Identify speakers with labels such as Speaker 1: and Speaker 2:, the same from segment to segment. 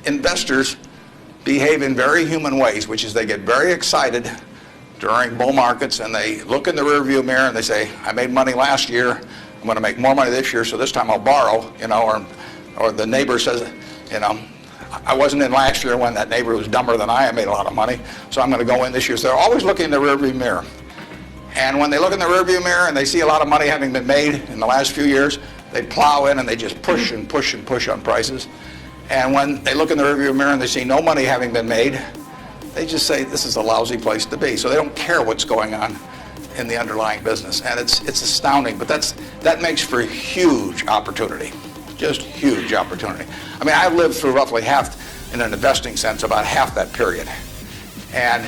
Speaker 1: investors behave in very human ways, which is they get very excited during bull markets and they look in the rearview mirror and they say, I made money last year, I'm going to make more money this year, so this time I'll borrow, or the neighbor says, I wasn't in last year when that neighbor was dumber than I made a lot of money, so I'm going to go in this year. So they're always looking in the rearview mirror. And when they look in the rearview mirror and they see a lot of money having been made in the last few years, they plow in and they just push and push and push on prices. And when they look in the rearview mirror and they see no money having been made, they just say this is a lousy place to be. So they don't care what's going on in the underlying business. And it's astounding, but that makes for huge opportunity, just huge opportunity. I mean, I've lived through roughly half, in an investing sense, about half that period. And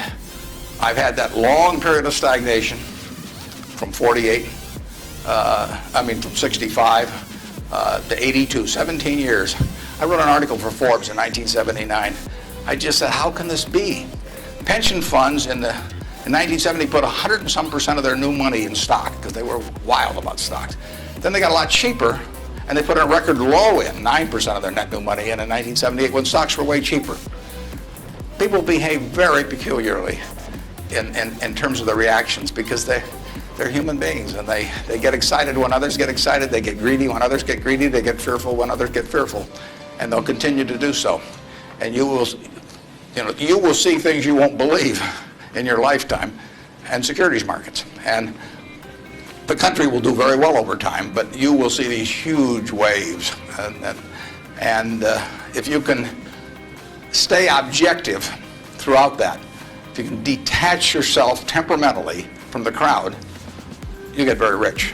Speaker 1: I've had that long period of stagnation from 65 to 82, 17 years. I wrote an article for Forbes in 1979. I just said, how can this be? Pension funds in 1970 put 100 and some % of their new money in stock because they were wild about stocks. Then they got a lot cheaper and they put a record low in, 9% of their net new money in 1978 when stocks were way cheaper. People behave very peculiarly in terms of the reactions because they're human beings and they get excited when others get excited, they get greedy when others get greedy, they get fearful when others get fearful, and they'll continue to do so. And you will see things you won't believe in your lifetime and securities markets. And the country will do very well over time, but you will see these huge waves. And if you can stay objective throughout that, if you can detach yourself temperamentally from the crowd, you get very rich.